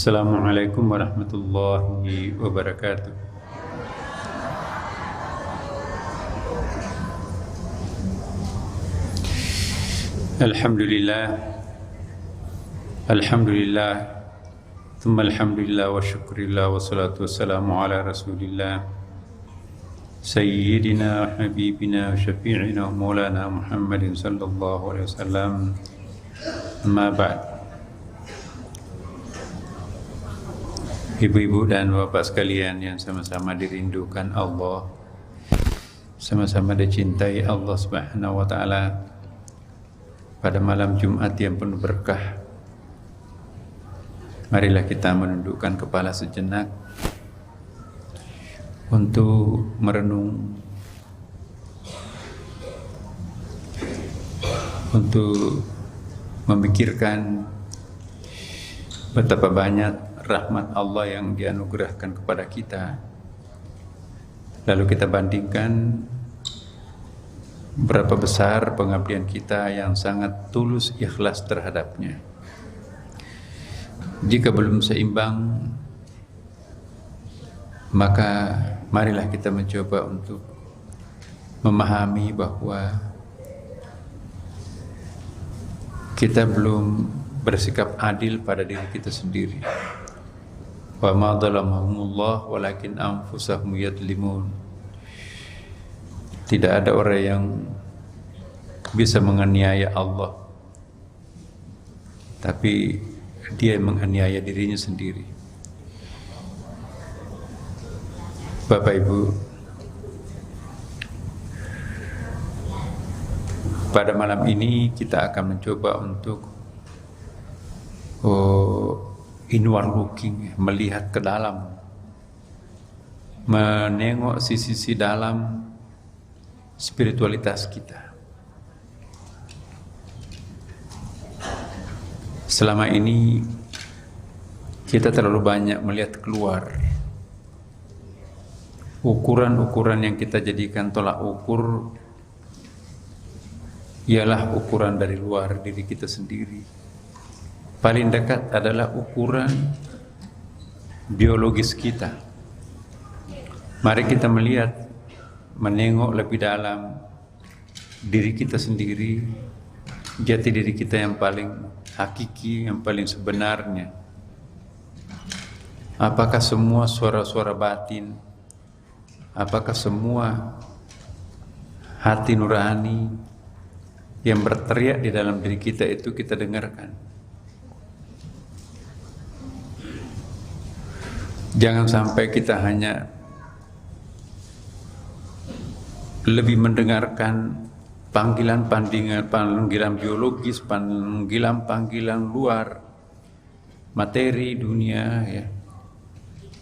Assalamualaikum warahmatullahi wabarakatuh. Alhamdulillah, Alhamdulillah, thumma alhamdulillah wa syukurillah wa salatu wassalamu ala rasulillah Sayyidina Habibina wa Syafi'ina wa Maulana Muhammadin sallallahu alaihi wasallam. Amma ba'd. Ibu-ibu dan bapak sekalian yang sama-sama dirindukan Allah, sama-sama dicintai Allah Subhanahu wa taala, pada malam Jumat yang penuh berkah, marilah kita menundukkan kepala sejenak untuk merenung, untuk memikirkan betapa banyak rahmat Allah yang dianugerahkan kepada kita. Lalu kita bandingkan berapa besar pengabdian kita yang sangat tulus ikhlas terhadapnya. Jika belum seimbang, maka marilah kita mencoba untuk memahami bahwa kita belum bersikap adil pada diri kita sendiri. Wa ma dhalamahumullah walakin anfusahum yadlimun. Tidak ada orang yang bisa menganiaya Allah, tapi dia menganiaya dirinya sendiri. Bapak Ibu, pada malam ini kita akan mencoba untuk inward looking, melihat ke dalam, menengok sisi-sisi dalam spiritualitas kita. Selama ini kita terlalu banyak melihat keluar. Ukuran-ukuran yang kita jadikan tolak ukur ialah ukuran dari luar diri kita sendiri. Paling dekat adalah ukuran biologis kita. Mari kita melihat, menengok lebih dalam diri kita sendiri, jati diri kita yang paling hakiki, yang paling sebenarnya. Apakah semua suara-suara batin, apakah semua hati nurani yang berteriak di dalam diri kita itu kita dengarkan? Jangan sampai kita hanya lebih mendengarkan panggilan biologis, panggilan luar, materi dunia, ya.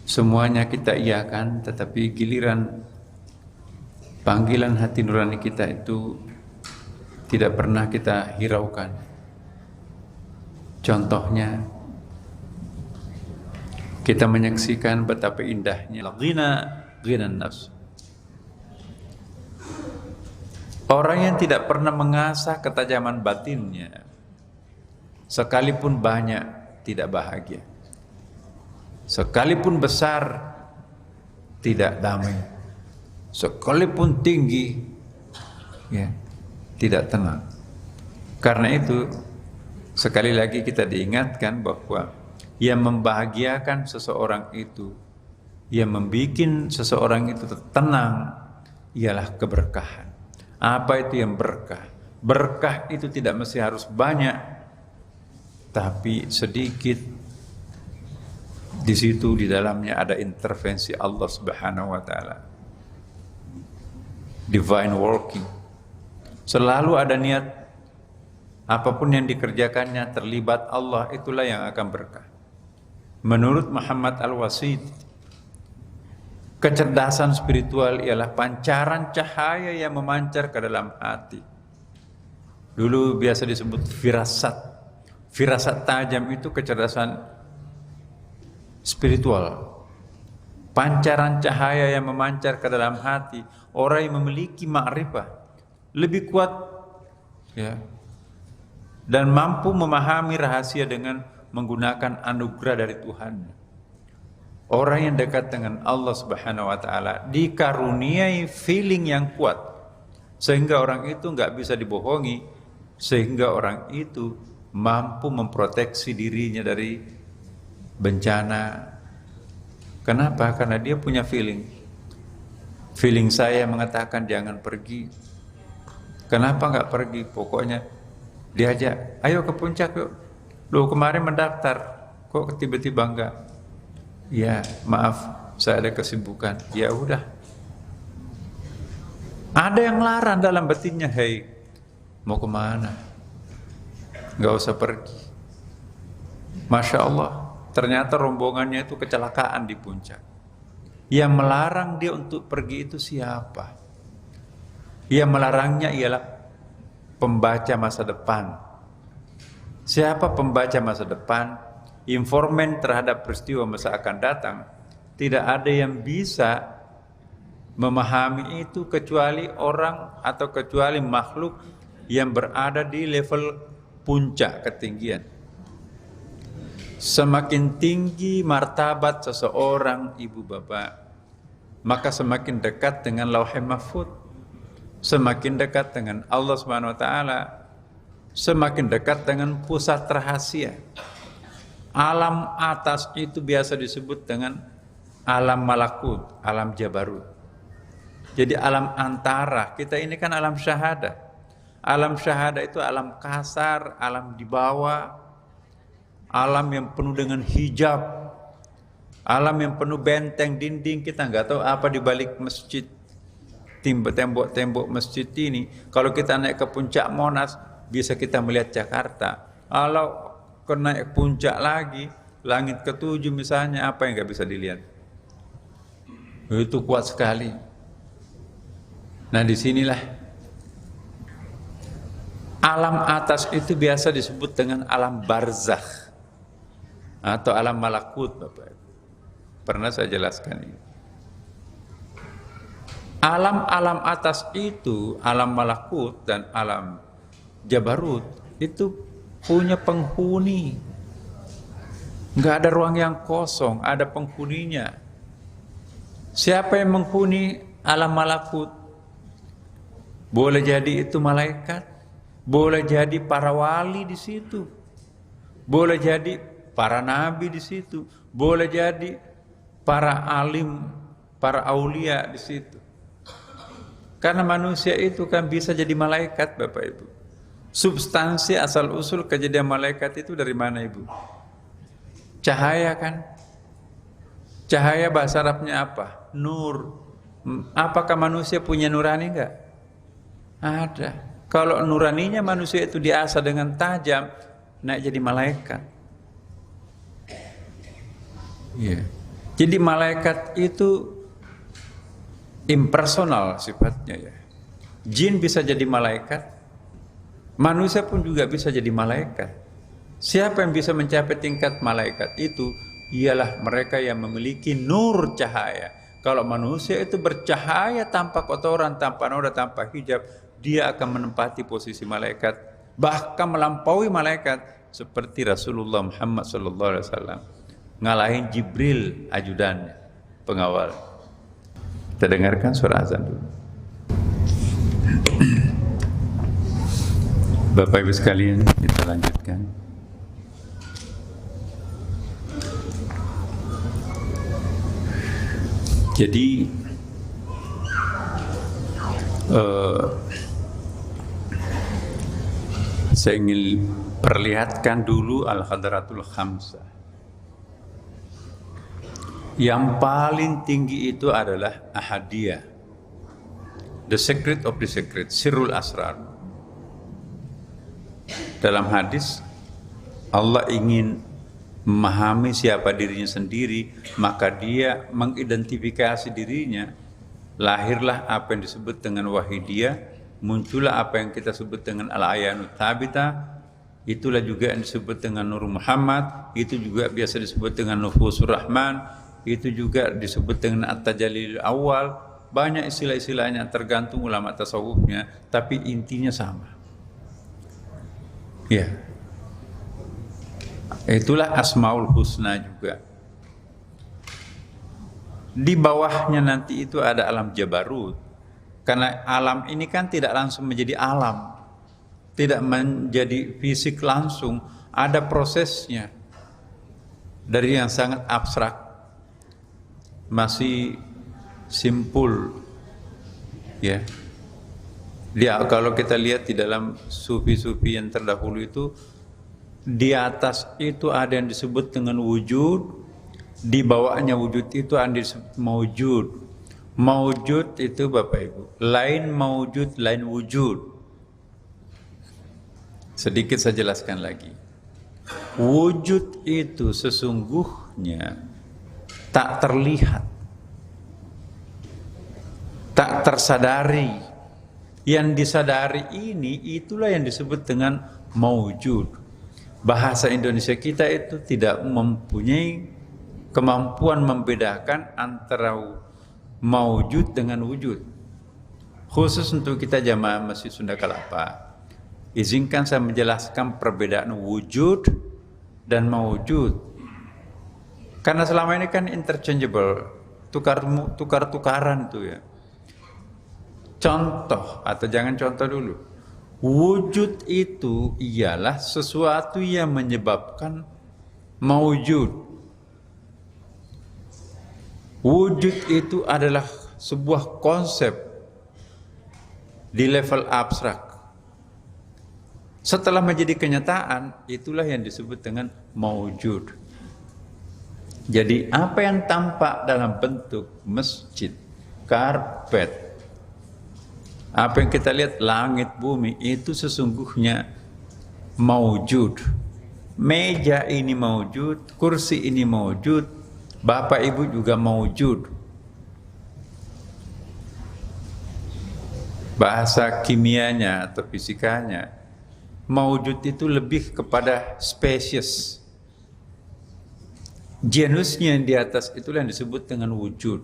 Semuanya kita iakan, tetapi giliran panggilan hati nurani kita itu tidak pernah kita hiraukan. Contohnya, kita menyaksikan betapa indahnya ghina nafs. Orang yang tidak pernah mengasah ketajaman batinnya, sekalipun banyak tidak bahagia, sekalipun besar tidak damai, sekalipun tinggi ya tidak tenang. Karena itu sekali lagi kita diingatkan bahwa yang membahagiakan seseorang itu, yang membuat seseorang itu tenang, ialah keberkahan. Apa itu yang berkah? Berkah itu tidak mesti harus banyak, tapi sedikit. Di situ di dalamnya ada intervensi Allah Subhanahu wa taala. Divine working. Selalu ada niat, apapun yang dikerjakannya terlibat Allah, itulah yang akan berkah. Menurut Muhammad Al-Wasid, kecerdasan spiritual ialah pancaran cahaya yang memancar ke dalam hati. Dulu biasa disebut firasat. Firasat tajam itu kecerdasan spiritual. Pancaran cahaya yang memancar ke dalam hati. Orang yang memiliki ma'rifah lebih kuat, ya, dan mampu memahami rahasia dengan menggunakan anugerah dari Tuhan. Orang yang dekat dengan Allah Subhanahu wa taala dikaruniai feeling yang kuat sehingga orang itu nggak bisa dibohongi, sehingga orang itu mampu memproteksi dirinya dari bencana. Kenapa? Karena dia punya feeling. Feeling saya mengatakan jangan pergi. Kenapa nggak pergi? Pokoknya diajak, ayo ke puncak yuk. Loh kemarin mendaftar, kok tiba-tiba enggak? Ya maaf, saya ada kesibukan. Ya udah. Ada yang larang dalam batinnya, hei, mau kemana? Nggak usah pergi. Masya Allah, ternyata rombongannya itu kecelakaan di puncak. Yang melarang dia untuk pergi itu siapa? Yang melarangnya ialah pembaca masa depan. Siapa pembaca masa depan? Informan terhadap peristiwa masa akan datang. Tidak ada yang bisa memahami itu kecuali orang atau kecuali makhluk yang berada di level puncak ketinggian. Semakin tinggi martabat seseorang, ibu bapak, maka semakin dekat dengan Lauhul Mahfuz, semakin dekat dengan Allah Subhanahu wa taala, semakin dekat dengan pusat rahasia. Alam atas itu biasa disebut dengan alam malakut, alam jabarut. Jadi alam antara, kita ini kan alam syahada. Alam syahada itu alam kasar, alam di bawah, alam yang penuh dengan hijab, alam yang penuh benteng, dinding, kita nggak tahu apa di balik masjid, tembok-tembok masjid ini. Kalau kita naik ke puncak Monas, bisa kita melihat Jakarta. Kalau ke naik puncak lagi, langit ketujuh misalnya, apa yang nggak bisa dilihat? Itu kuat sekali. Nah disinilah alam atas itu biasa disebut dengan alam barzakh atau alam malakut, Bapak. Pernah saya jelaskan ini. Alam-alam atas itu, alam malakut dan alam jabarut itu punya penghuni. Nggak ada ruang yang kosong, ada penghuninya. Siapa yang menghuni alam malakut? Boleh jadi itu malaikat, boleh jadi para wali di situ, boleh jadi para nabi di situ, boleh jadi para alim, para aulia di situ. Karena manusia itu kan bisa jadi malaikat, Bapak Ibu. Substansi asal usul kejadian malaikat itu dari mana, Ibu? Cahaya kan? Cahaya bahasa Arabnya apa? Nur. Apakah manusia punya nurani enggak? Ada. Kalau nuraninya manusia itu diasah dengan tajam, naik jadi malaikat. Iya. Jadi malaikat itu impersonal sifatnya ya. Jin bisa jadi malaikat, manusia pun juga bisa jadi malaikat. Siapa yang bisa mencapai tingkat malaikat itu? Ialah mereka yang memiliki nur cahaya. Kalau manusia itu bercahaya tanpa kotoran, tanpa noda, tanpa hijab, dia akan menempati posisi malaikat, bahkan melampaui malaikat, seperti Rasulullah Muhammad SAW ngalahin Jibril ajudannya, pengawal. Kita dengarkan surah azan dulu. Bapak Ibu sekalian, kita lanjutkan. Jadi saya ingin perlihatkan dulu Al-Hadratul Khamsah. Yang paling tinggi itu adalah Ahadiyah, the secret of the secret, Sirrul Asrar. Dalam hadis, Allah ingin memahami siapa dirinya sendiri, maka dia mengidentifikasi dirinya. Lahirlah apa yang disebut dengan Wahidiyah, muncullah apa yang kita sebut dengan Al-Ayanut Thabitah, itulah juga yang disebut dengan Nur Muhammad, itu juga biasa disebut dengan Nufusur Rahman, itu juga disebut dengan At-Tajallil Awal. Banyak istilah-istilahnya, tergantung ulama tasawufnya, tapi intinya sama. Ya. Itulah Asmaul Husna juga. Di bawahnya nanti itu ada alam Jabarut. Karena alam ini kan tidak langsung menjadi alam, tidak menjadi fisik langsung, ada prosesnya. Dari yang sangat abstrak, masih simpul, ya. Dia kalau kita lihat di dalam sufi-sufi yang terdahulu itu, di atas itu ada yang disebut dengan wujud, di bawahnya wujud itu ada yang disebut maujud. Maujud itu Bapak Ibu, lain maujud, lain wujud. Sedikit saya jelaskan lagi. Wujud itu sesungguhnya tak terlihat, tak tersadari. Yang disadari ini, itulah yang disebut dengan maujud. Bahasa Indonesia kita itu tidak mempunyai kemampuan membedakan antara maujud dengan wujud. Khusus untuk kita jamaah Masjid Sunda Kelapa, izinkan saya menjelaskan perbedaan wujud dan maujud. Karena selama ini kan interchangeable, tukar-tukaran itu ya. Contoh, atau jangan contoh dulu. Wujud itu ialah sesuatu yang menyebabkan maujud. Wujud itu adalah sebuah konsep di level abstrak. Setelah menjadi kenyataan, itulah yang disebut dengan maujud. Jadi apa yang tampak dalam bentuk masjid, karpet, apa yang kita lihat langit, bumi, itu sesungguhnya maujud. Meja ini maujud, kursi ini maujud, Bapak Ibu juga maujud. Bahasa kimianya atau fisikanya, maujud itu lebih kepada spesies. Genusnya yang di atas itulah yang disebut dengan wujud.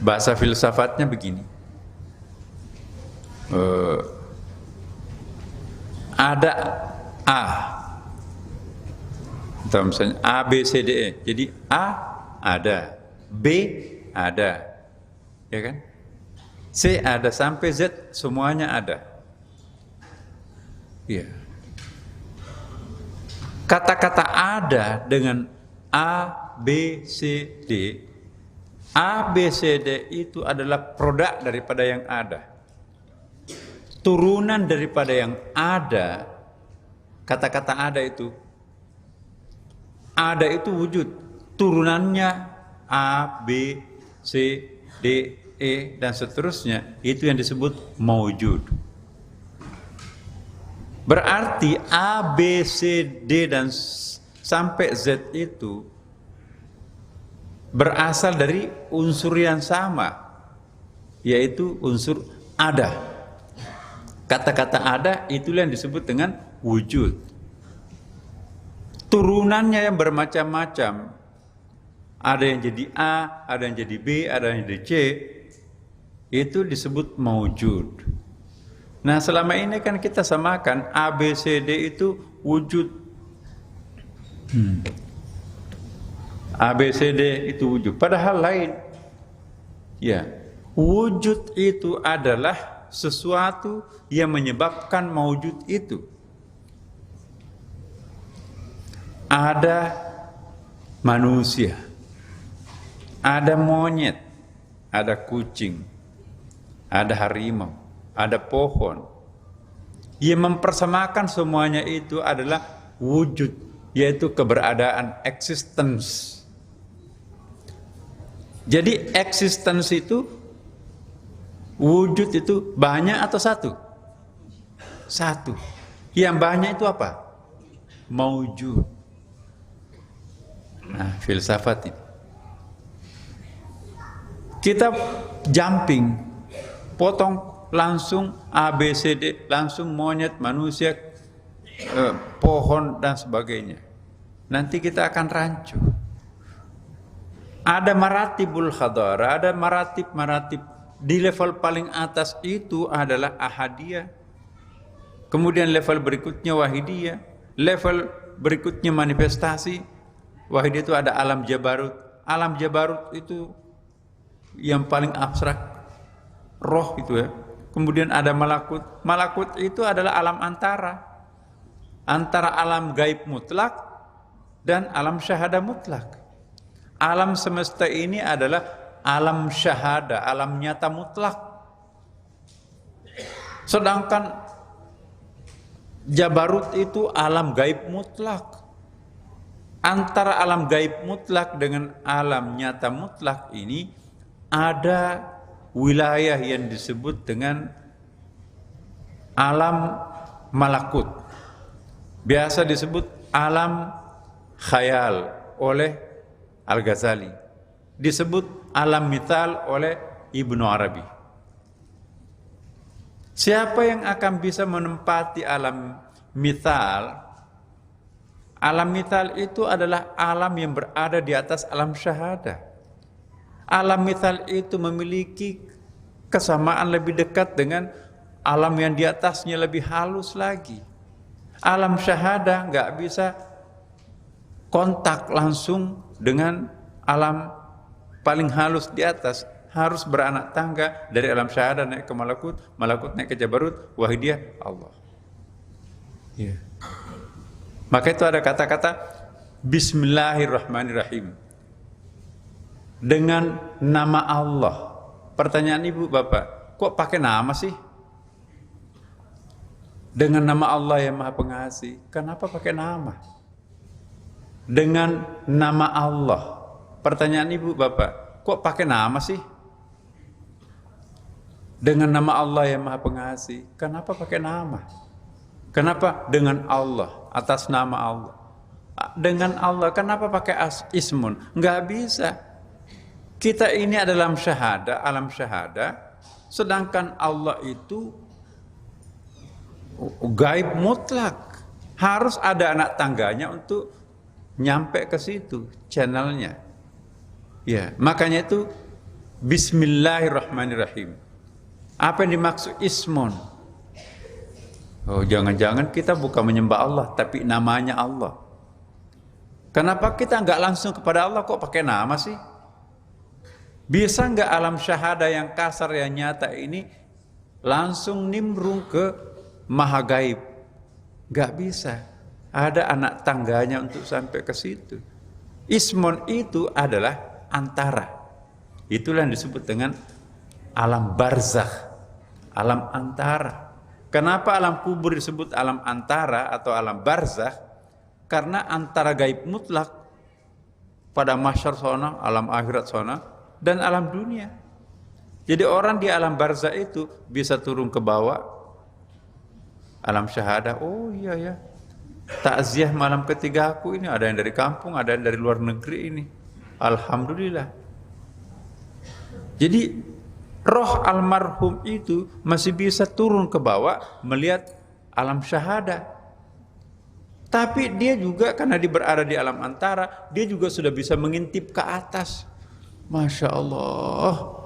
Bahasa filsafatnya begini. Ada A. Atau misalnya A, B, C, D, E. Jadi A ada, B ada, ya kan? C ada sampai Z semuanya ada. Iya. Kata-kata ada dengan A, B, C, D. A, B, C, D itu adalah produk daripada yang ada. Turunan daripada yang ada. Kata-kata ada itu. Ada itu wujud. Turunannya A, B, C, D, E, dan seterusnya. Itu yang disebut maujud. Berarti A, B, C, D, dan sampai Z itu berasal dari unsur yang sama, yaitu unsur ada. Kata-kata ada itulah yang disebut dengan wujud. Turunannya yang bermacam-macam. Ada yang jadi A, ada yang jadi B, ada yang jadi C. Itu disebut maujud. Nah, selama ini kan kita samakan A, B, C, D itu wujud. A, B, C, D itu wujud. Padahal lain. Ya, wujud itu adalah sesuatu yang menyebabkan maujud itu. Ada manusia, ada monyet, ada kucing, ada harimau, ada pohon. Yang mempersamakan semuanya itu adalah wujud, yaitu keberadaan, existence. Jadi existence itu, wujud itu banyak atau satu? Satu. Yang banyak itu apa? Maujud. Nah, filsafat itu. Kita jumping, potong langsung A, B, C, D, langsung monyet, manusia, pohon, dan sebagainya. Nanti kita akan rancu. Ada maratibul hadara, ada maratib. Di level paling atas itu adalah ahadiyah, Kemudian level berikutnya wahidiyah, level berikutnya manifestasi. Wahidiyah itu ada alam jabarut. Alam jabarut itu yang paling abstrak, roh itu ya. Kemudian ada malakut. Malakut itu adalah alam antara alam gaib mutlak dan alam syahada mutlak. Alam semesta ini adalah alam syahada, alam nyata mutlak. Sedangkan jabarut itu alam gaib mutlak. Antara alam gaib mutlak dengan alam nyata mutlak ini ada wilayah yang disebut dengan alam malakut. Biasa disebut alam khayal oleh Al-Ghazali. Disebut alam mithal oleh Ibnu Arabi. Siapa yang akan bisa menempati alam mithal? Alam mithal itu adalah alam yang berada di atas alam syahada. Alam mithal itu memiliki kesamaan lebih dekat dengan alam yang di atasnya, lebih halus lagi. Alam syahada nggak bisa kontak langsung dengan alam paling halus di atas. Harus beranak tangga dari alam syahada naik ke malakut, malakut naik ke jabarut, wahidiyah Allah. Yeah. Maka itu ada kata-kata Bismillahirrahmanirrahim. Dengan nama Allah. Pertanyaan ibu bapak, kok pakai nama sih? Dengan nama Allah yang Maha Pengasih. Kenapa pakai nama? Dengan nama Allah. Pertanyaan ibu bapak, kok pakai nama sih? Dengan nama Allah yang Maha Pengasih. Kenapa pakai nama? Kenapa dengan Allah, atas nama Allah? Dengan Allah, kenapa pakai ismun? Enggak bisa. Kita ini adalah alam syahada, sedangkan Allah itu gaib mutlak. Harus ada anak tangganya untuk nyampe ke situ channelnya. Ya, makanya itu Bismillahirrahmanirrahim. Apa yang dimaksud ismun? Oh, jangan-jangan kita bukan menyembah Allah, tapi namanya Allah. Kenapa kita nggak langsung kepada Allah, kok pakai nama sih? Bisa nggak alam syahada yang kasar, yang nyata ini langsung nimbrung ke maha gaib? Nggak bisa. Ada anak tangganya untuk sampai ke situ. Ismun itu adalah antara. Itulah yang disebut dengan alam barzakh, alam antara. Kenapa alam kubur disebut alam antara atau alam barzakh? Karena antara gaib mutlak pada mahsyar sana, alam akhirat sana, dan alam dunia. Jadi orang di alam barzakh itu bisa turun ke bawah alam syahada. Oh iya ya, takziah malam ketiga aku ini ada yang dari kampung, ada yang dari luar negeri ini. Alhamdulillah. Jadi roh almarhum itu masih bisa turun ke bawah melihat alam syahada. Tapi dia juga karena dia berada di alam antara, dia juga sudah bisa mengintip ke atas. Masya Allah,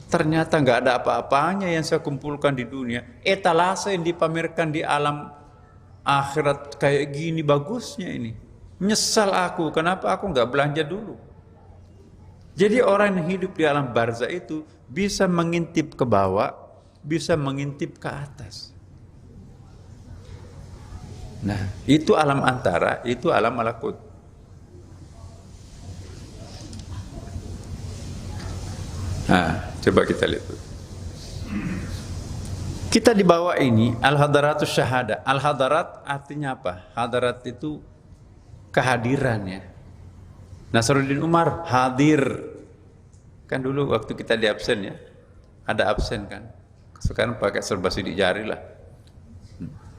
ternyata nggak ada apa-apanya yang saya kumpulkan di dunia. Etalase yang dipamerkan di alam akhirat kayak gini bagusnya ini. Nyesal aku, kenapa aku nggak belanja dulu? Jadi orang yang hidup di alam barzakh itu bisa mengintip ke bawah, bisa mengintip ke atas. Nah, itu alam antara, itu alam malakut. Nah, coba kita lihat. Kita di bawah ini al-hadaratus syahada. Al-hadarat artinya apa? Hadarat itu kehadiran ya. Nasruddin Umar hadir. Kan dulu waktu kita di absen ya, ada absen kan. Sekarang pakai serba sidik jari lah.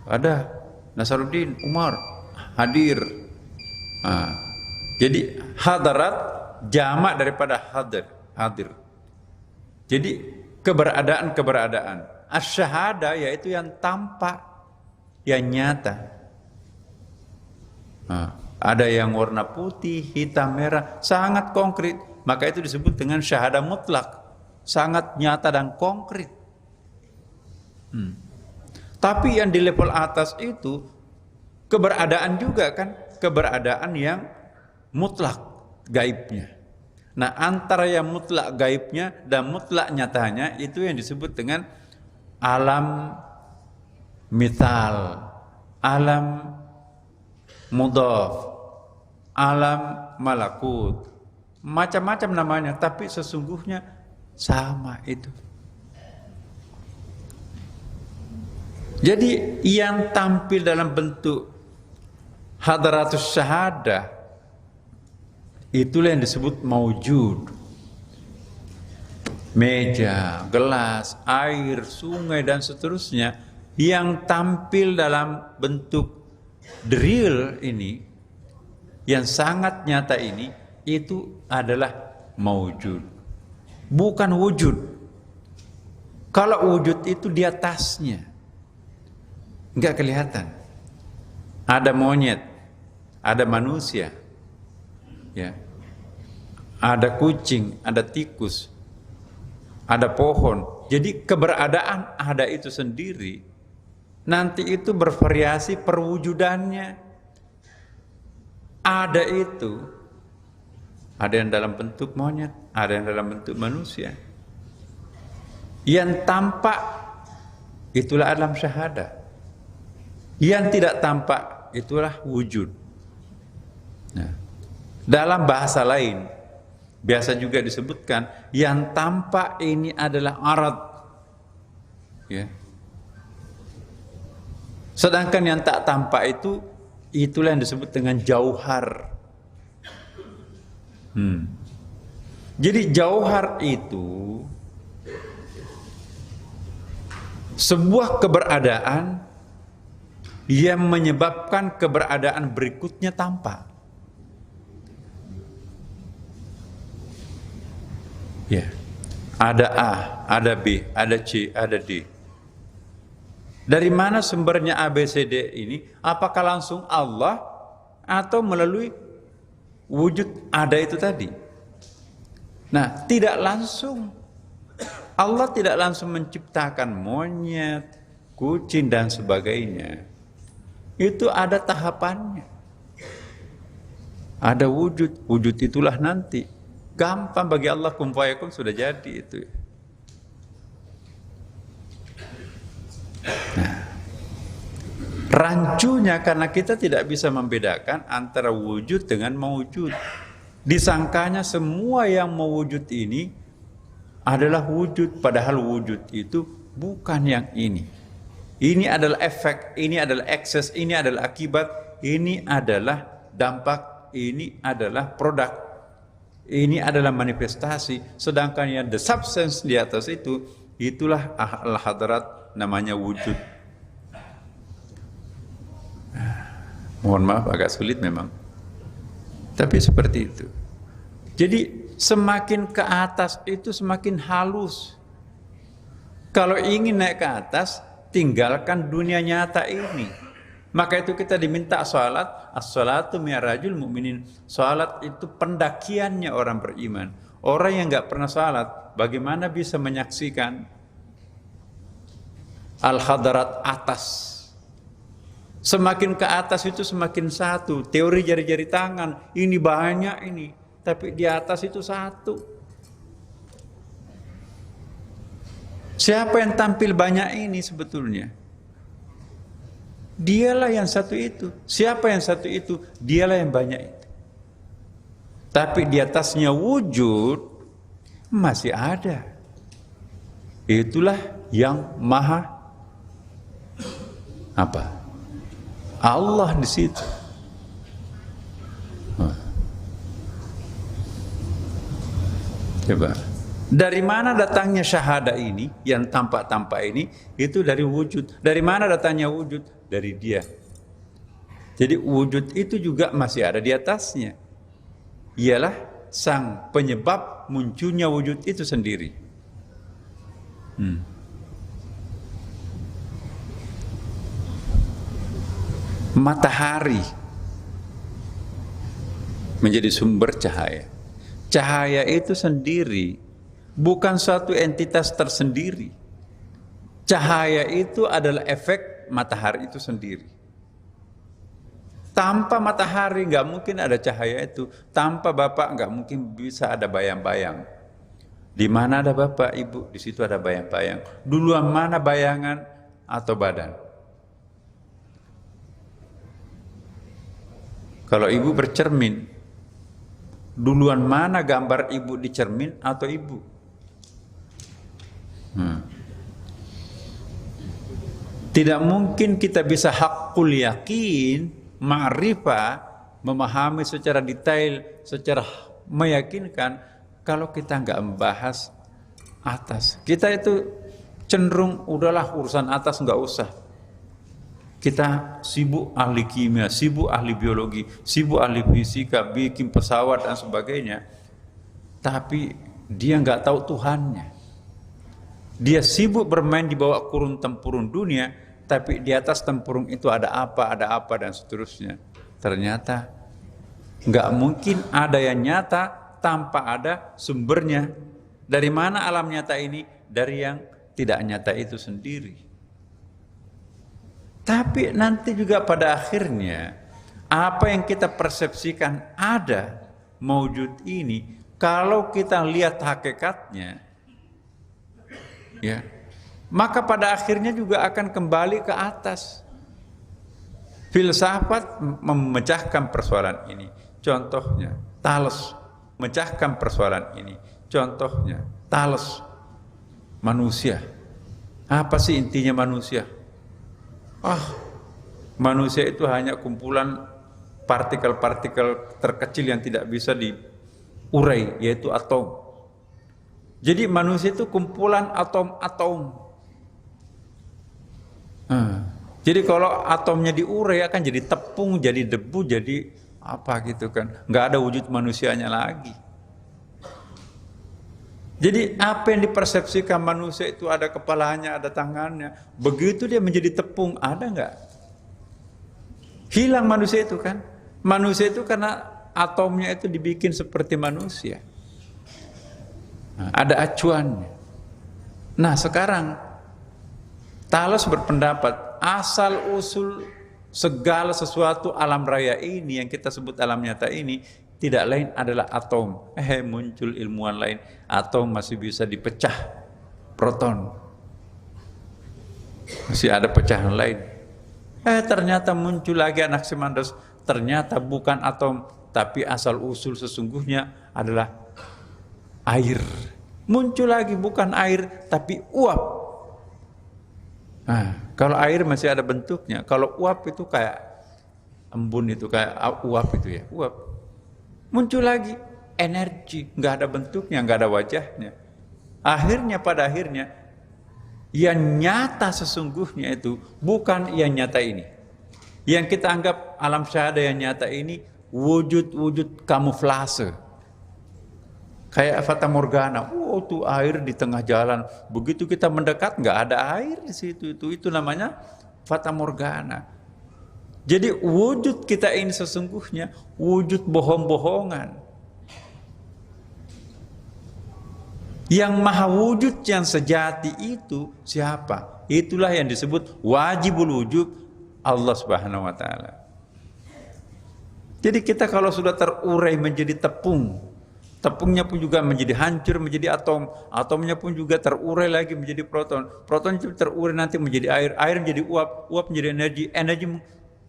Ada Nasruddin Umar hadir. Nah, jadi hadarat jamak daripada hadir. Jadi keberadaan. Asy-syahada yaitu yang tampak, yang nyata. Nah, ada yang warna putih, hitam, merah, sangat konkret. Maka itu disebut dengan syahada mutlak, sangat nyata dan konkret. Tapi yang di level atas itu keberadaan juga kan, keberadaan yang mutlak gaibnya. Nah, antara yang mutlak gaibnya dan mutlak nyatanya itu yang disebut dengan alam mithal, alam mudhaf, alam malakut. Macam-macam namanya, tapi sesungguhnya sama itu. Jadi yang tampil dalam bentuk hadratus syahadah itulah yang disebut maujud. Meja, gelas, air, sungai dan seterusnya yang tampil dalam bentuk the real ini, yang sangat nyata ini, itu adalah maujud, bukan wujud. Kalau wujud itu di atasnya, enggak kelihatan. Ada monyet, ada manusia, ya, ada kucing, ada tikus, ada pohon. Jadi keberadaan ada itu sendiri. Nanti itu bervariasi perwujudannya. Ada itu, ada yang dalam bentuk monyet, ada yang dalam bentuk manusia. Yang tampak itulah alam syahadah. Yang tidak tampak itulah wujud. Nah, dalam bahasa lain biasa juga disebutkan yang tampak ini adalah arad, ya. Sedangkan yang tak tampak itu, itulah yang disebut dengan jauhar. Jadi jauhar itu sebuah keberadaan yang menyebabkan keberadaan berikutnya tampak. Ya, ada A, ada B, ada C, ada D. Dari mana sumbernya A, B, C, D ini? Apakah langsung Allah atau melalui wujud ada itu tadi? Nah, tidak langsung. Allah tidak langsung menciptakan monyet, kucing dan sebagainya. Itu ada tahapannya. Ada wujud. Wujud itulah nanti. Gampang bagi Allah, kun fayakun, sudah jadi itu. Nah, rancunya karena kita tidak bisa membedakan antara wujud dengan mewujud. Disangkanya semua yang mewujud ini adalah wujud, padahal wujud itu bukan yang ini. Ini adalah efek, ini adalah ekses, ini adalah akibat, ini adalah dampak, ini adalah produk, ini adalah manifestasi. Sedangkan yang the substance di atas itu, itulah al-hadrat, namanya wujud. Mohon maaf, agak sulit memang, tapi seperti itu. Jadi semakin ke atas itu semakin halus. Kalau ingin naik ke atas, tinggalkan dunia nyata ini. Maka itu kita diminta salat. As-salatu mi'rajul mu'minin. Salat itu pendakiannya orang beriman. Orang yang enggak pernah salat, bagaimana bisa menyaksikan al-hadarat atas? Semakin ke atas itu semakin satu. Teori jari-jari tangan, ini banyak ini. Tapi di atas itu satu. Siapa yang tampil banyak ini sebetulnya? Dialah yang satu itu. Siapa yang satu itu? Dialah yang banyak itu. Tapi di atasnya wujud masih ada. Itulah yang maha apa? Allah di situ. Coba. Dari mana datangnya syahada ini, yang tampak-tampak ini? Itu dari wujud. Dari mana datangnya wujud? Dari dia. Jadi wujud itu juga masih ada di atasnya. Ialah sang penyebab munculnya wujud itu sendiri. Matahari menjadi sumber cahaya. Cahaya itu sendiri bukan suatu entitas tersendiri. Cahaya itu adalah efek matahari itu sendiri. Tanpa matahari nggak mungkin ada cahaya itu. Tanpa Bapak nggak mungkin bisa ada bayang-bayang. Di mana ada Bapak, Ibu, di situ ada bayang-bayang. Duluan mana bayangan atau badan? Kalau Ibu bercermin, duluan mana gambar Ibu di cermin atau Ibu? Tidak mungkin kita bisa hakul yakin, ma'rifah, memahami secara detail, secara meyakinkan, kalau kita nggak membahas atas. Kita itu cenderung udahlah urusan atas nggak usah. Kita sibuk ahli kimia, sibuk ahli biologi, sibuk ahli fisika, bikin pesawat dan sebagainya. Tapi dia nggak tahu Tuhannya. Dia sibuk bermain di bawah kurun tempurung dunia, tapi di atas tempurung itu ada apa dan seterusnya. Ternyata nggak mungkin ada yang nyata tanpa ada sumbernya. Dari mana alam nyata ini? Dari yang tidak nyata itu sendiri. Tapi nanti juga pada akhirnya apa yang kita persepsikan ada maujud ini, kalau kita lihat hakikatnya, ya, maka pada akhirnya juga akan kembali ke atas. Filsafat memecahkan persoalan ini. Contohnya Thales memecahkan persoalan ini. Contohnya Thales, manusia. Apa sih intinya manusia? Manusia itu hanya kumpulan partikel-partikel terkecil yang tidak bisa diurai, yaitu atom. Jadi manusia itu kumpulan atom-atom. Jadi kalau atomnya diurai akan jadi tepung, jadi debu, jadi apa gitu kan. Nggak ada wujud manusianya lagi. Jadi apa yang dipersepsikan manusia itu ada kepalanya, ada tangannya. Begitu dia menjadi tepung, ada nggak? Hilang manusia itu kan. Manusia itu karena atomnya itu dibikin seperti manusia. Ada acuannya. Nah sekarang Thales berpendapat asal usul segala sesuatu alam raya ini yang kita sebut alam nyata ini tidak lain adalah atom. Muncul ilmuwan lain, atom masih bisa dipecah, proton masih ada pecahan lain. Ternyata muncul lagi Anaximander, ternyata bukan atom, tapi asal usul sesungguhnya adalah air. Muncul lagi bukan air, tapi uap. Kalau air masih ada bentuknya, kalau uap itu kayak embun, itu kayak uap itu ya, uap. Muncul lagi energi, nggak ada bentuknya, nggak ada wajahnya. Pada akhirnya yang nyata sesungguhnya itu bukan yang nyata ini. Yang kita anggap alam syahada yang nyata ini wujud-wujud kamuflase. Kayak fata morgana, tuh air di tengah jalan. Begitu kita mendekat nggak ada air di situ, itu namanya fata morgana. Jadi wujud kita ini sesungguhnya wujud bohong-bohongan. Yang maha wujud yang sejati itu siapa? Itulah yang disebut wajibul wujud Allah Subhanahu wa taala. Jadi kita kalau sudah terurai menjadi tepung, tepungnya pun juga menjadi hancur menjadi atom, atomnya pun juga terurai lagi menjadi proton, proton itu terurai nanti menjadi air, air menjadi uap, uap menjadi energi, energi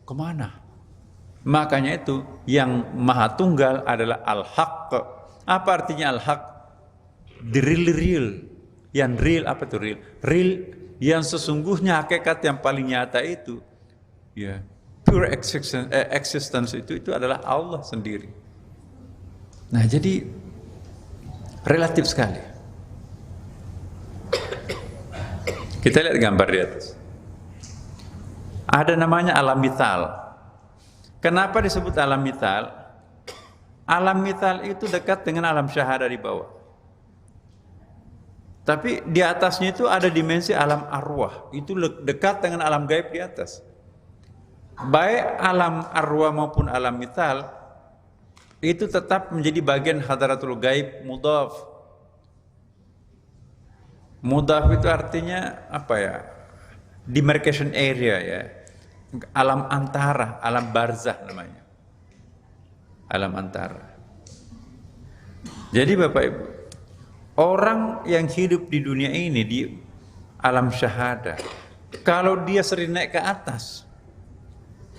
kemana? Makanya itu yang maha tunggal adalah al-haq. Apa artinya al-haq? The real. Yang real apa itu real? Real yang sesungguhnya hakikat yang paling nyata itu, ya, pure existence itu adalah Allah sendiri. Nah jadi relatif sekali. Kita lihat gambar di atas. Ada namanya alam mithal. Kenapa disebut alam mithal? Alam mithal itu dekat dengan alam syahada di bawah. Tapi di atasnya itu ada dimensi alam arwah. Itu dekat dengan alam gaib di atas. Baik alam arwah maupun alam mithal itu tetap menjadi bagian hadratul gaib mudhaf. Mudhaf itu artinya apa ya? demarcation area ya, alam antara, alam barzah namanya, alam antara. Jadi Bapak Ibu, orang yang hidup di dunia ini di alam syahada, kalau dia sering naik ke atas,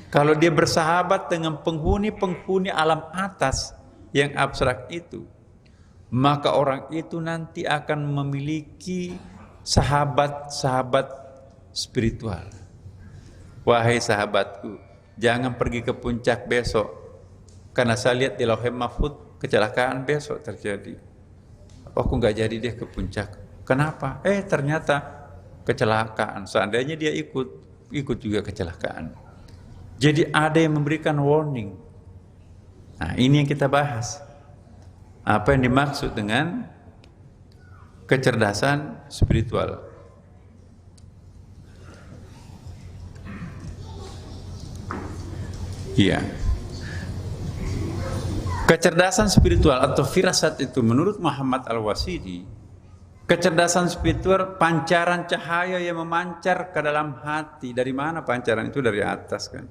kalau dia bersahabat dengan penghuni-penghuni alam atas yang abstrak itu, maka orang itu nanti akan memiliki sahabat-sahabat spiritual. Wahai sahabatku, jangan pergi ke puncak besok, karena saya lihat di Lauhul Mahfuz kecelakaan besok terjadi. Aku nggak jadi deh ke puncak. Kenapa? Ternyata kecelakaan. Seandainya dia ikut juga kecelakaan. Jadi ada yang memberikan warning. Nah, ini yang kita bahas. Apa yang dimaksud dengan kecerdasan spiritual? Iya. Kecerdasan spiritual atau firasat itu menurut Muhammad Al-Wasiti, kecerdasan spiritual pancaran cahaya yang memancar ke dalam hati. Dari mana pancaran itu? Dari atas kan.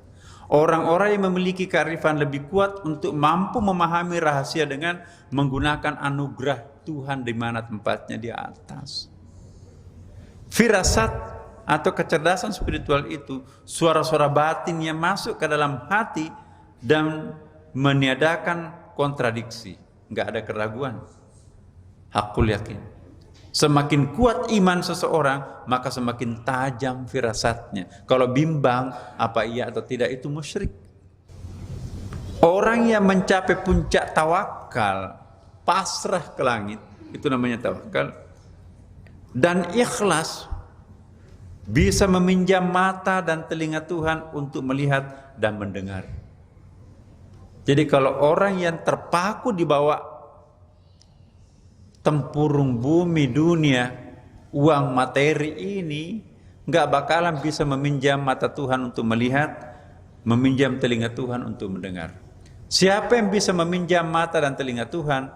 Orang-orang yang memiliki kearifan lebih kuat untuk mampu memahami rahasia dengan menggunakan anugerah Tuhan di mana tempatnya di atas. Firasat atau kecerdasan spiritual itu suara-suara batin yang masuk ke dalam hati dan meniadakan kontradiksi, nggak ada keraguan. Hakul yakin. Semakin kuat iman seseorang, maka semakin tajam firasatnya. Kalau bimbang apa iya atau tidak, itu musyrik. Orang yang mencapai puncak tawakal, pasrah ke langit, itu namanya tawakal, dan ikhlas, bisa meminjam mata dan telinga Tuhan untuk melihat dan mendengar. Jadi kalau orang yang terpaku di bawah tempurung bumi dunia, uang materi ini, nggak bakalan bisa meminjam mata Tuhan untuk melihat, meminjam telinga Tuhan untuk mendengar. Siapa yang bisa meminjam mata dan telinga Tuhan?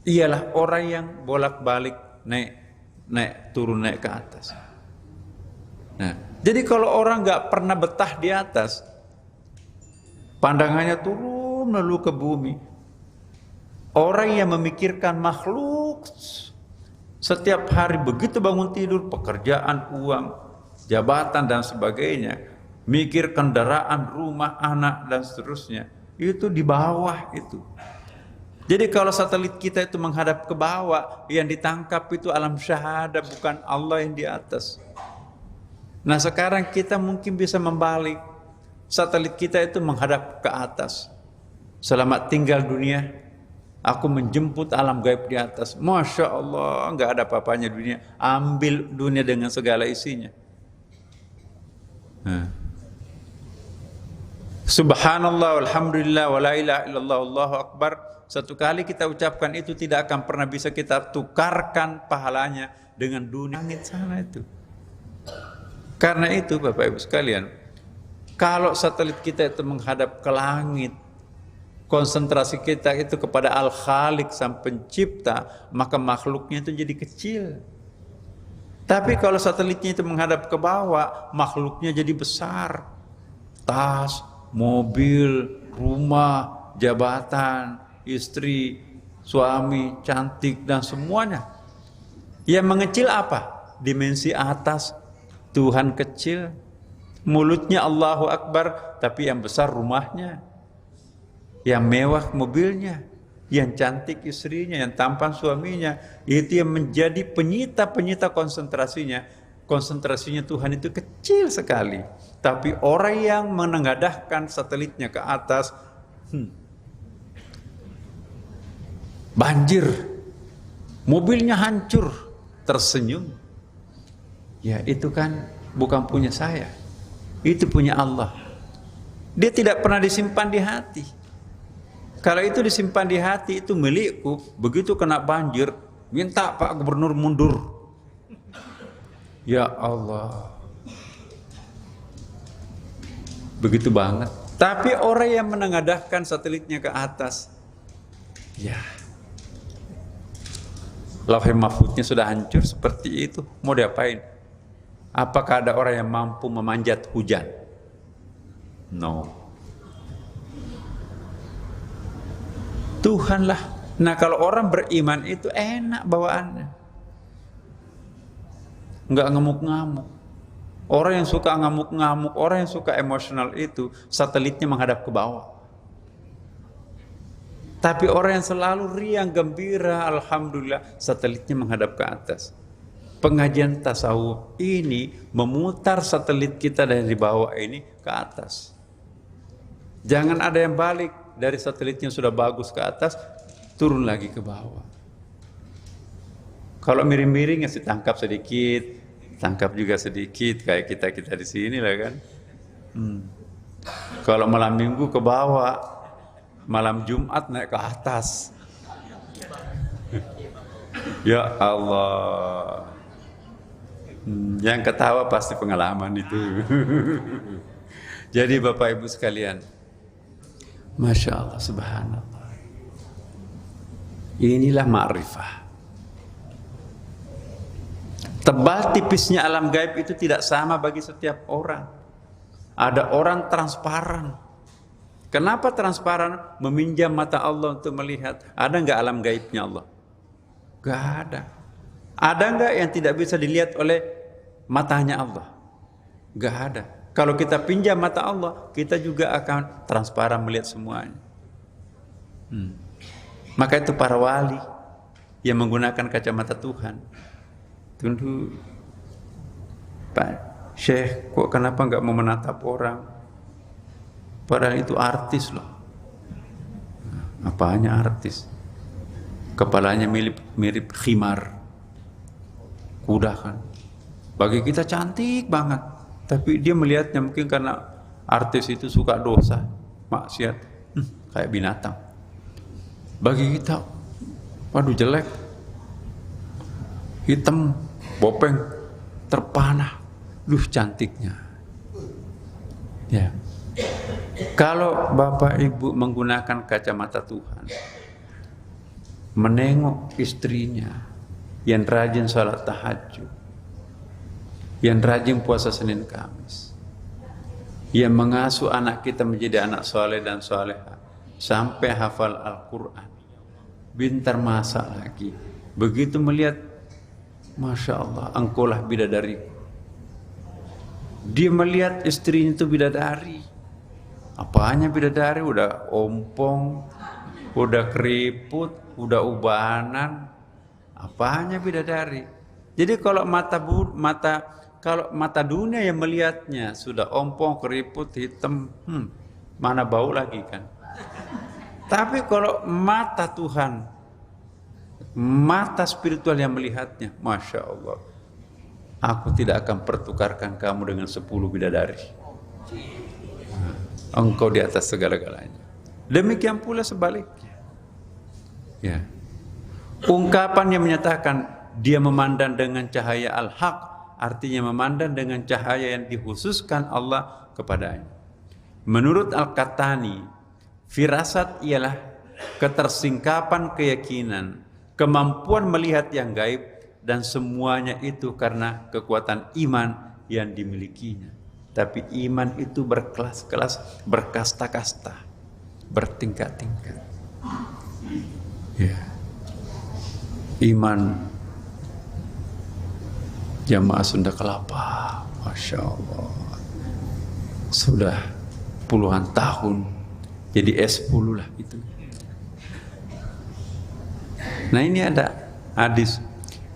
Ialah orang yang bolak-balik naik turun naik ke atas. Nah, jadi kalau orang nggak pernah betah di atas, pandangannya turun lalu ke bumi. Orang yang memikirkan makhluk setiap hari, begitu bangun tidur, pekerjaan, uang, jabatan dan sebagainya, mikir kendaraan, rumah, anak dan seterusnya, itu di bawah itu. Jadi kalau satelit kita itu menghadap ke bawah, yang ditangkap itu alam syahada, bukan Allah yang di atas. Nah sekarang kita mungkin bisa membalik, satelit kita itu menghadap ke atas. Selamat tinggal dunia, aku menjemput alam gaib di atas. Masya Allah, nggak ada apa-apanya dunia. Ambil dunia dengan segala isinya. Subhanallah, alhamdulillah, wa la ilaha illallah, Allahu akbar. Satu kali kita ucapkan itu tidak akan pernah bisa kita tukarkan pahalanya dengan dunia langit sana itu. Karena itu Bapak Ibu sekalian, kalau satelit kita itu menghadap ke langit, konsentrasi kita itu kepada Al-Khaliq sang pencipta, maka makhluknya itu jadi kecil. Tapi kalau satelitnya itu menghadap ke bawah, makhluknya jadi besar. Tas, mobil, rumah, jabatan, istri, suami, cantik dan semuanya. Yang mengecil apa? Dimensi atas, Tuhan kecil. Mulutnya Allahu Akbar, tapi yang besar rumahnya. Yang mewah mobilnya, yang cantik istrinya, yang tampan suaminya, itu yang menjadi penyita konsentrasinya. Konsentrasinya Tuhan itu kecil sekali. Tapi orang yang menengadahkan satelitnya ke atas, banjir, mobilnya hancur, tersenyum. Ya itu kan bukan punya saya, itu punya Allah. Dia tidak pernah disimpan di hati. Kalau itu disimpan di hati, itu milikku. Begitu kena banjir, minta Pak Gubernur mundur. Ya Allah. Begitu banget. Tapi orang yang menengadahkan satelitnya ke atas, ya, Lauhul Mahfuznya sudah hancur seperti itu. Mau diapain? Apakah ada orang yang mampu memanjat hujan? No. Tuhanlah. Nah, kalau orang beriman itu enak bawaannya. Enggak ngamuk-ngamuk. Orang yang suka ngamuk-ngamuk, orang yang suka emosional itu satelitnya menghadap ke bawah. Tapi orang yang selalu riang gembira, alhamdulillah, satelitnya menghadap ke atas. Pengajian tasawuf ini memutar satelit kita dari bawah ini ke atas. Jangan ada yang balik dari satelitnya sudah bagus ke atas, turun lagi ke bawah. Kalau miring-miring ya ditangkap sedikit, tangkap juga sedikit, kayak kita di sini lah kan. Kalau malam minggu ke bawah, malam Jumat naik ke atas. Ya Allah. Yang ketawa pasti pengalaman itu. Jadi Bapak Ibu sekalian, Masya Allah, subhanallah. Inilah ma'rifah. Tebal tipisnya alam gaib itu tidak sama bagi setiap orang. Ada orang transparan. Kenapa transparan? Meminjam mata Allah untuk melihat. Ada nggak alam gaibnya Allah? Gak ada. Ada nggak yang tidak bisa dilihat oleh matanya Allah? Gak ada. Kalau kita pinjam mata Allah, kita juga akan transparan melihat semuanya. Maka itu para wali yang menggunakan kacamata Tuhan. Tunggu, Pak Syekh, kok kenapa nggak mau menatap orang? Padahal itu artis loh. Apanya artis? Kepalanya mirip khimar, kuda kan. Bagi kita cantik banget, tapi dia melihatnya mungkin karena artis itu suka dosa, maksiat, kayak binatang. Bagi kita, waduh jelek, hitam, bopeng, terpanah, cantiknya. Ya. Kalau Bapak Ibu menggunakan kacamata Tuhan, menengok istrinya yang rajin salat tahajud, yang rajin puasa Senin Kamis, yang mengasuh anak kita menjadi anak soleh dan soleha sampai hafal Al-Quran, bintar masak lagi. Begitu melihat, Masya Allah, engkaulah bidadariku. Dia melihat istrinya itu bidadari. Apanya bidadari? Udah ompong, udah keriput, udah ubanan. Apanya bidadari? Jadi kalau mata dunia yang melihatnya sudah ompong, keriput, hitam, mana bau lagi kan? Tapi kalau mata Tuhan, mata spiritual yang melihatnya, Masya Allah, aku tidak akan pertukarkan kamu dengan 10 bidadari. Engkau di atas segala-galanya. Demikian pula sebaliknya. Ya. Ungkapan yang menyatakan dia memandang dengan cahaya al-haq, artinya memandang dengan cahaya yang dikhususkan Allah kepadanya. Menurut Al-Qahtani, firasat ialah ketersingkapan keyakinan, kemampuan melihat yang gaib, dan semuanya itu karena kekuatan iman yang dimilikinya. Tapi iman itu berkelas-kelas, berkasta-kasta, bertingkat-tingkat. Ya. Iman Jamaah Sunda Kelapa, Masya Allah, sudah puluhan tahun, jadi S10 lah itu. Nah ini ada hadis,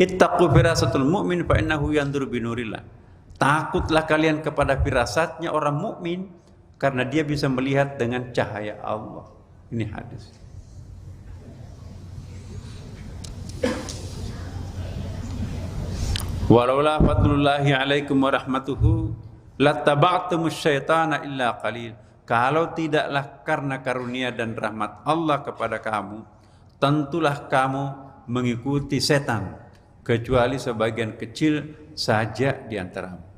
ittaqu firasatul mu'min fa innahu yanzuru binurillah. Takutlah kalian kepada firasatnya orang mukmin karena dia bisa melihat dengan cahaya Allah. Ini hadis. Walaula fadlullahi alaikum wa rahmatuhu lattaba'tumus syaitana illa qalil. Kalau tidaklah karena karunia dan rahmat Allah kepada kamu, tentulah kamu mengikuti setan, kecuali sebagian kecil saja di antaramu.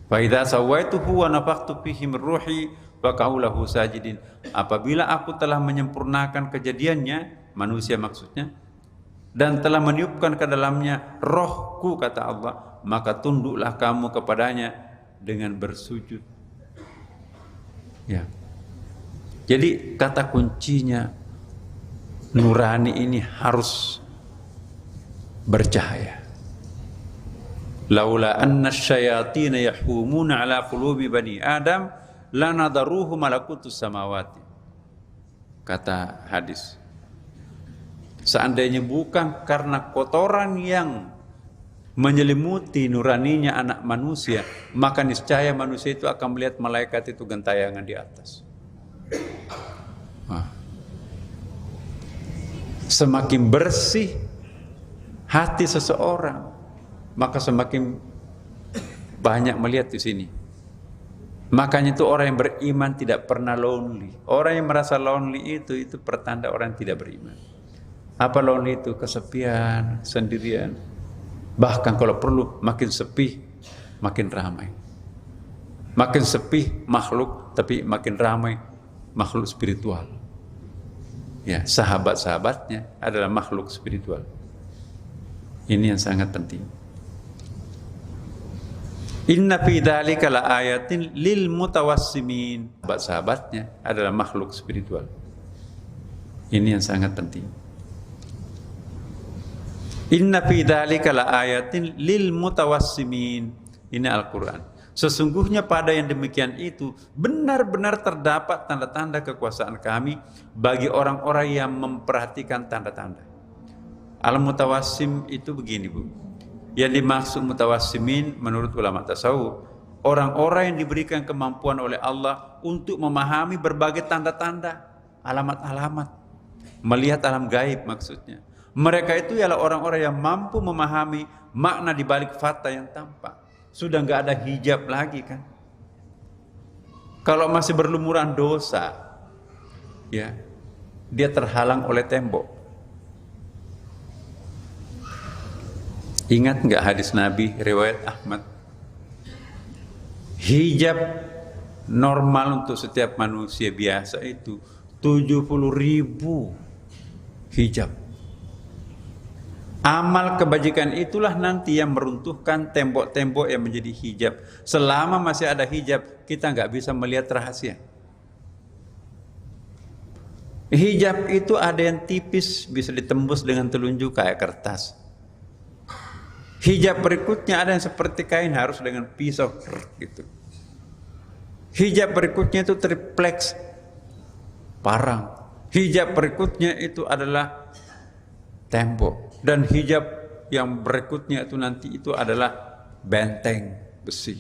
Fa idza sawaituhu wa nafakhtu fihi min ruhi wa qaulahu sajidin. Apabila aku telah menyempurnakan kejadiannya, manusia maksudnya, dan telah meniupkan ke dalamnya rohku, kata Allah, maka tunduklah kamu kepadanya dengan bersujud. Ya. Jadi kata kuncinya, nurani ini harus bercahaya. Laula anna syayatin yahumuna ala qulubi bani Adam lanadaruhu malakutus samawati. Kata hadis. Seandainya bukan karena kotoran yang menyelimuti nuraninya anak manusia, maka niscaya manusia itu akan melihat malaikat itu gentayangan di atas. Semakin bersih hati seseorang, maka semakin banyak melihat di sini. Makanya itu orang yang beriman tidak pernah lonely. Orang yang merasa lonely itu pertanda orang yang tidak beriman. Apa lonely itu? Kesepian, sendirian. Bahkan kalau perlu makin sepi, makin ramai. Makin sepi makhluk, tapi makin ramai makhluk spiritual. Ya, sahabat-sahabatnya adalah makhluk spiritual. Ini yang sangat penting. Inna fi dzalika laayatin lil mutawassimin. Sahabat-sahabatnya adalah makhluk spiritual. Ini yang sangat penting. Inna fi dzalika laayatin lil mutawassimin. Ini Al-Qur'an. Sesungguhnya pada yang demikian itu benar-benar terdapat tanda-tanda kekuasaan kami bagi orang-orang yang memperhatikan tanda-tanda. Al-mutawassim itu begini, Bu. Yang dimaksud mutawassimin menurut ulama tasawuf, orang-orang yang diberikan kemampuan oleh Allah untuk memahami berbagai tanda-tanda, alamat-alamat, melihat alam gaib maksudnya. Mereka itu ialah orang-orang yang mampu memahami makna di balik fakta yang tampak. Sudah nggak ada hijab lagi kan? Kalau masih berlumuran dosa, ya, dia terhalang oleh tembok. Ingat nggak hadis Nabi riwayat Ahmad? Hijab normal untuk setiap manusia biasa itu 70.000 hijab. Amal kebajikan itulah nanti yang meruntuhkan tembok-tembok yang menjadi hijab. Selama masih ada hijab, kita nggak bisa melihat rahasia. Hijab itu ada yang tipis, bisa ditembus dengan telunjuk kayak kertas. Hijab berikutnya ada yang seperti kain, harus dengan pisau gitu. Hijab berikutnya itu tripleks, parang. Hijab berikutnya itu adalah tembok. Dan hijab yang berikutnya itu nanti itu adalah benteng besi.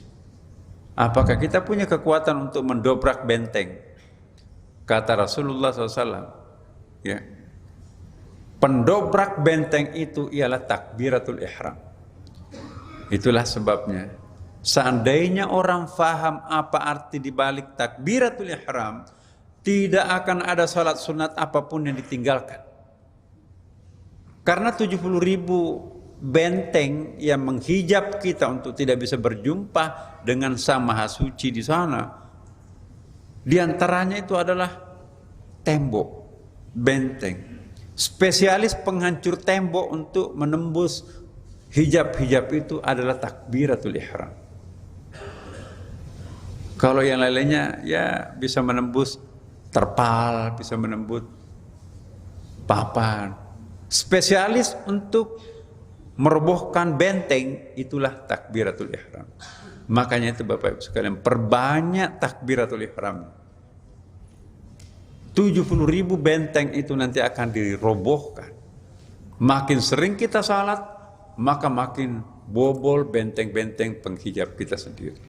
Apakah kita punya kekuatan untuk mendobrak benteng? Kata Rasulullah SAW, ya, pendobrak benteng itu ialah takbiratul ihram. Itulah sebabnya, seandainya orang faham apa arti dibalik takbiratul ihram, tidak akan ada salat sunat apapun yang ditinggalkan. Karena 70.000 benteng yang menghijab kita untuk tidak bisa berjumpa dengan Sang Maha Suci di sana. Di antaranya itu adalah tembok, benteng. Spesialis penghancur tembok untuk menembus hijab-hijab itu adalah takbiratul ihram. Kalau yang lainnya ya bisa menembus terpal, bisa menembus papan. Spesialis untuk merobohkan benteng itulah takbiratul ihram. Makanya itu Bapak Ibu sekalian, perbanyak takbiratul ihram. 70.000 benteng itu nanti akan dirobohkan. Makin sering kita salat, maka makin bobol benteng-benteng penghijab kita sendiri.